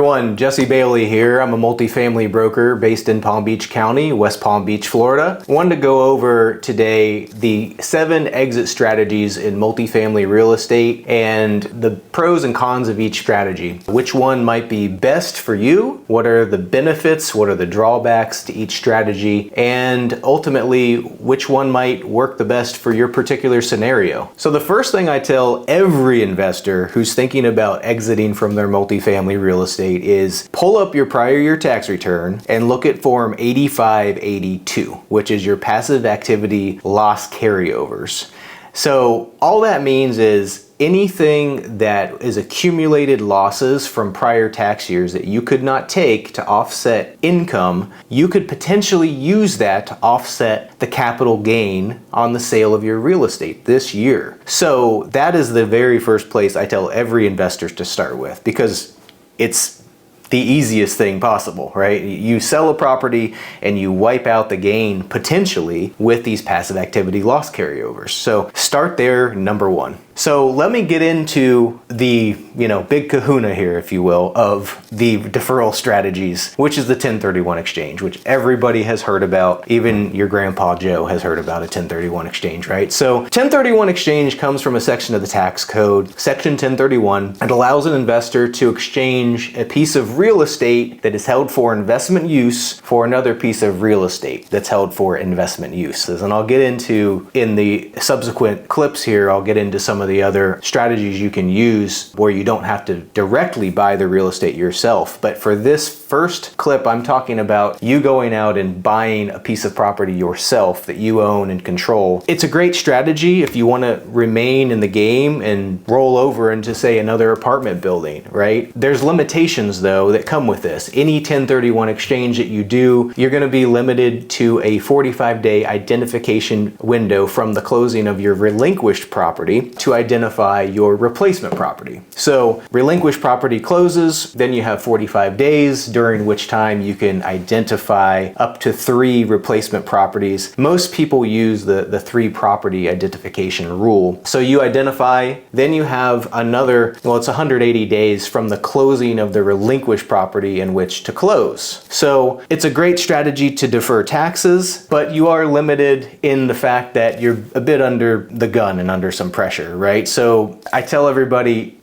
everyone, Jesse Bailey here. I'm a multifamily broker based in Palm Beach County, West Palm Beach, Florida. I wanted to go over today the 7 exit strategies in multifamily real estate and the pros and cons of each strategy. Which one might be best for you? What are the benefits? What are the drawbacks to each strategy? And ultimately, which one might work the best for your particular scenario? So the first thing I tell every investor who's thinking about exiting from their multifamily real estate is pull up your prior year tax return and look at Form 8582, which is your passive activity loss carryovers. So all that means is anything that is accumulated losses from prior tax years that you could not take to offset income, you could potentially use that to offset the capital gain on the sale of your real estate this year. So that is the very first place I tell every investor to start with, because it's the easiest thing possible, right? You sell a property and you wipe out the gain potentially with these passive activity loss carryovers. So start there, number one. So let me get into the, big kahuna here, if you will, of the deferral strategies, which is the 1031 exchange, which everybody has heard about. Even your grandpa Joe has heard about a 1031 exchange, right? So 1031 exchange comes from a section of the tax code, section 1031. It allows an investor to exchange a piece of real estate that is held for investment use for another piece of real estate that's held for investment uses. And I'll get into, in the subsequent clips here, I'll get into some of the other strategies you can use where you don't have to directly buy the real estate yourself. But for this first clip, I'm talking about you going out and buying a piece of property yourself that you own and control. It's a great strategy if you want to remain in the game and roll over into, say, another apartment building, right? There's limitations, though, that come with this. Any 1031 exchange that you do, you're going to be limited to a 45-day identification window from the closing of your relinquished property to identify your replacement property. So relinquished property closes, then you have 45 days, during which time you can identify up to 3 replacement properties. Most people use the 3 property identification rule. So you identify, then you have another, it's 180 days from the closing of the relinquished property in which to close. So it's a great strategy to defer taxes, but you are limited in the fact that you're a bit under the gun and under some pressure, right? So I tell everybody,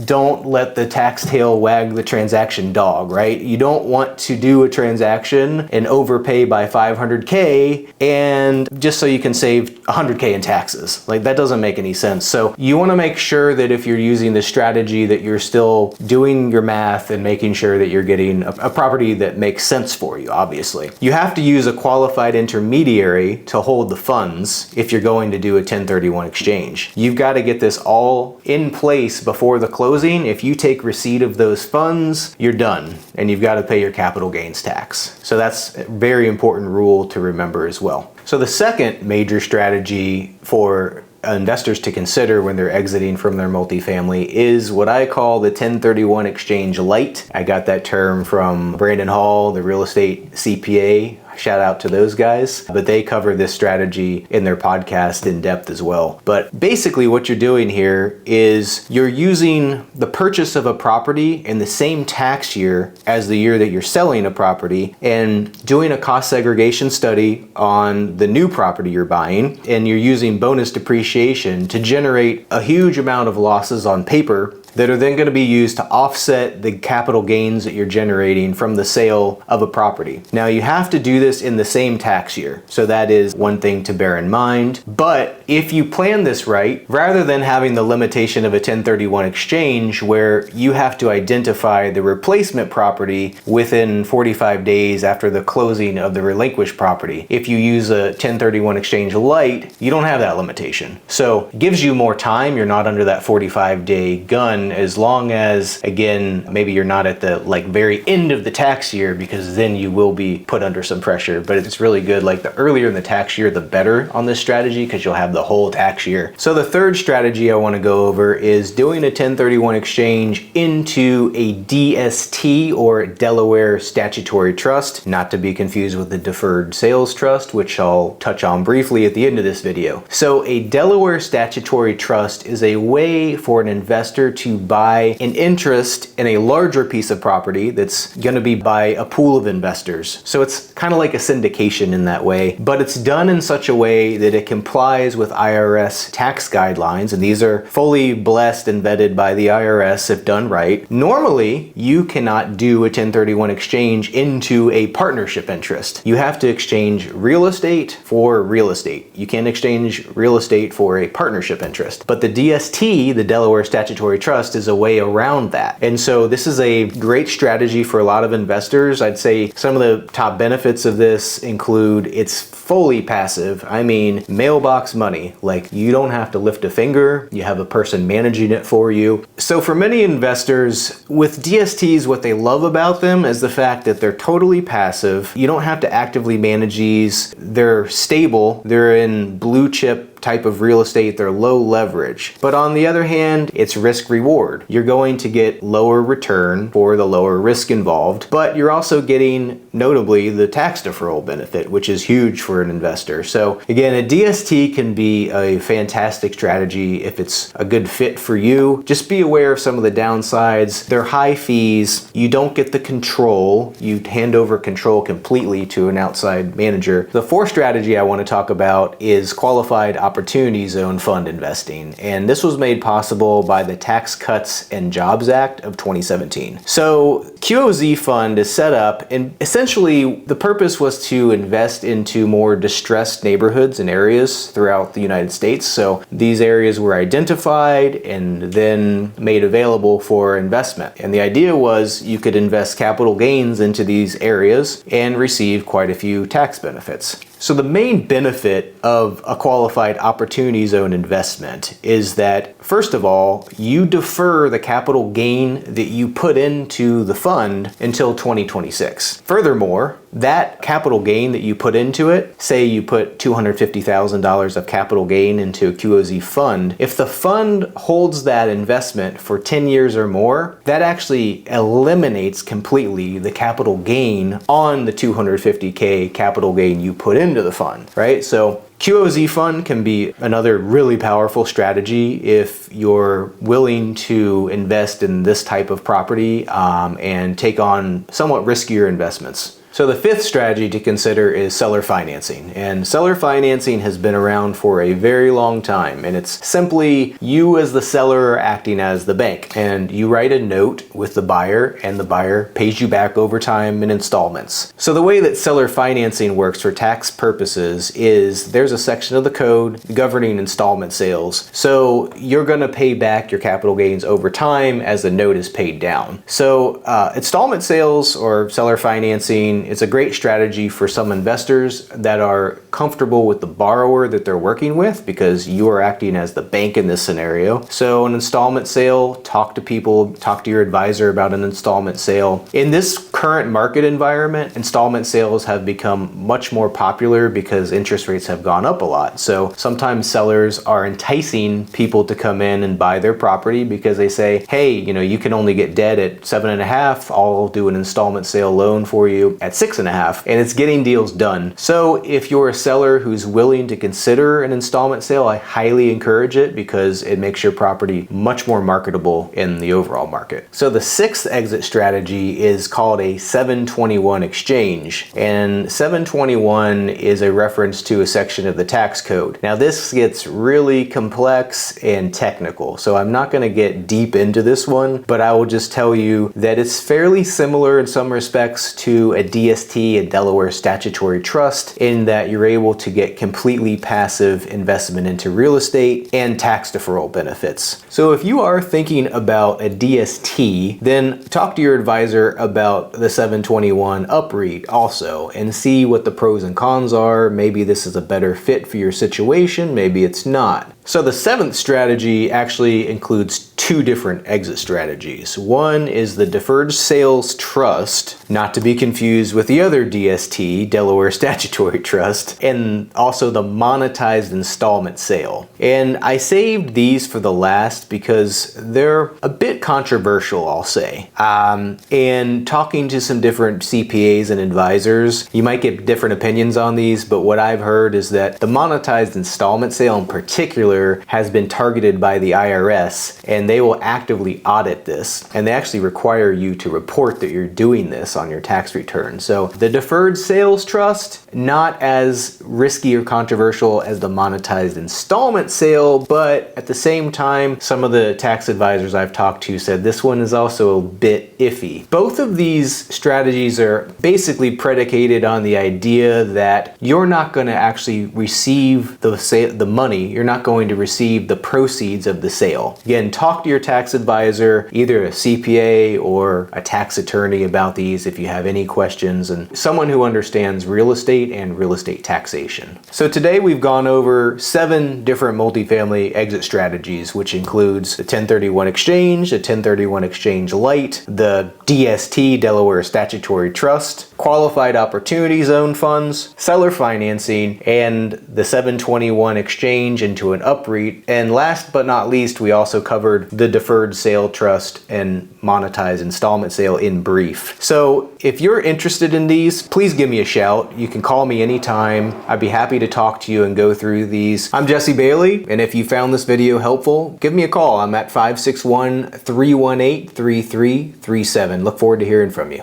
don't let the tax tail wag the transaction dog, right? You don't want to do a transaction and overpay by $500K and just so you can save $100K in taxes. Like, that doesn't make any sense. So you want to make sure that if you're using this strategy that you're still doing your math and making sure that you're getting a property that makes sense for you, obviously. You have to use a qualified intermediary to hold the funds if you're going to do a 1031 exchange. You've got to get this all in place before the closing. If you take receipt of those funds, you're done and you've got to pay your capital gains tax. So that's a very important rule to remember as well. So the second major strategy for investors to consider when they're exiting from their multifamily is what I call the 1031 exchange light. I got that term from Brandon Hall, the real estate CPA. Shout out to those guys, but they cover this strategy in their podcast in depth as well. But basically what you're doing here is you're using the purchase of a property in the same tax year as the year that you're selling a property and doing a cost segregation study on the new property you're buying, and you're using bonus depreciation to generate a huge amount of losses on paper that are then going to be used to offset the capital gains that you're generating from the sale of a property. Now, you have to do this in the same tax year, so that is one thing to bear in mind. But if you plan this right, rather than having the limitation of a 1031 exchange where you have to identify the replacement property within 45 days after the closing of the relinquished property, if you use a 1031 exchange light, you don't have that limitation. So it gives you more time. You're not under that 45-day gun, as long as, again, maybe you're not at the very end of the tax year, because then you will be put under some pressure. But it's really good, the earlier in the tax year, the better on this strategy, because you'll have the whole tax year. So the third strategy I want to go over is doing a 1031 exchange into a DST, or Delaware Statutory Trust, not to be confused with the Deferred Sales Trust, which I'll touch on briefly at the end of this video. So a Delaware Statutory Trust is a way for an investor to to buy an interest in a larger piece of property that's going to be by a pool of investors. So it's kind of like a syndication in that way, but it's done in such a way that it complies with IRS tax guidelines, and these are fully blessed and vetted by the IRS if done right. Normally, you cannot do a 1031 exchange into a partnership interest. You have to exchange real estate for real estate. You can't exchange real estate for a partnership interest. But the DST, the Delaware Statutory Trust, is a way around that. And so this is a great strategy for a lot of investors. I'd say some of the top benefits of this include it's fully passive. I mean, mailbox money. Like, you don't have to lift a finger. You have a person managing it for you. So for many investors, with DSTs, what they love about them is the fact that they're totally passive. You don't have to actively manage these. They're stable. They're in blue chip type of real estate. They're low leverage. But on the other hand, it's risk reward. You're going to get lower return for the lower risk involved, but you're also getting, notably, the tax deferral benefit, which is huge for an investor. So again, a DST can be a fantastic strategy if it's a good fit for you. Just be aware of some of the downsides. They're high fees. You don't get the control. You hand over control completely to an outside manager. The fourth strategy I want to talk about is qualified opportunity zone fund investing. And this was made possible by the Tax Cuts and Jobs Act of 2017. So QOZ fund is set up, and essentially the purpose was to invest into more distressed neighborhoods and areas throughout the United States. So these areas were identified and then made available for investment. And the idea was you could invest capital gains into these areas and receive quite a few tax benefits. So the main benefit of a qualified opportunity zone investment is that, first of all, you defer the capital gain that you put into the fund until 2026. Furthermore, that capital gain that you put into it, say you put $250,000 of capital gain into a QOZ fund, if the fund holds that investment for 10 years or more, that actually eliminates completely the capital gain on the $250K capital gain you put into the fund, right? So QOZ fund can be another really powerful strategy if you're willing to invest in this type of property and take on somewhat riskier investments. So the fifth strategy to consider is seller financing. And seller financing has been around for a very long time. And it's simply you as the seller acting as the bank. And you write a note with the buyer, and the buyer pays you back over time in installments. So the way that seller financing works for tax purposes is there's a section of the code governing installment sales. So you're going to pay back your capital gains over time as the note is paid down. So installment sales or seller financing, it's a great strategy for some investors that are comfortable with the borrower that they're working with because you are acting as the bank in this scenario. So an installment sale, talk to people, talk to your advisor about an installment sale. In this current market environment, installment sales have become much more popular because interest rates have gone up a lot. So sometimes sellers are enticing people to come in and buy their property because they say, hey, you can only get debt at 7.5. I'll do an installment sale loan for you at 6.5, and it's getting deals done. So if you're a seller who's willing to consider an installment sale, I highly encourage it because it makes your property much more marketable in the overall market. So the sixth exit strategy is called a 721 exchange, and 721 is a reference to a section of the tax code. Now this gets really complex and technical, so I'm not going to get deep into this one, but I will just tell you that it's fairly similar in some respects to a DST, a Delaware Statutory Trust, in that you're able to get completely passive investment into real estate and tax deferral benefits. So if you are thinking about a DST, then talk to your advisor about the 721 UPREIT also and see what the pros and cons are. Maybe this is a better fit for your situation, maybe it's not. So the seventh strategy actually includes two different exit strategies. One is the Deferred Sales Trust, not to be confused with the other DST, Delaware Statutory Trust, and also the monetized installment sale. And I saved these for the last because they're a bit controversial, I'll say. And talking to some different CPAs and advisors, you might get different opinions on these, but what I've heard is that the monetized installment sale in particular particular has been targeted by the IRS, and they will actively audit this, and they actually require you to report that you're doing this on your tax return. So the deferred sales trust, not as risky or controversial as the monetized installment sale, but at the same time, some of the tax advisors I've talked to said this one is also a bit iffy. Both of these strategies are basically predicated on the idea that you're not going to actually receive the money, you're not going to receive the proceeds of the sale. Again, talk to your tax advisor, either a CPA or a tax attorney about these if you have any questions, and someone who understands real estate and real estate taxation. So today we've gone over 7 different multifamily exit strategies, which includes the 1031 exchange, the 1031 exchange light, the DST, Delaware Statutory Trust, qualified opportunity zone funds, seller financing, and the 721 exchange into an UPREIT. And last but not least, we also covered the deferred sale trust and monetized installment sale in brief. So if you're interested in these, please give me a shout. You can call me anytime. I'd be happy to talk to you and go through these. I'm Jesse Bailey, and if you found this video helpful, give me a call. I'm at 561-318-3337. Look forward to hearing from you.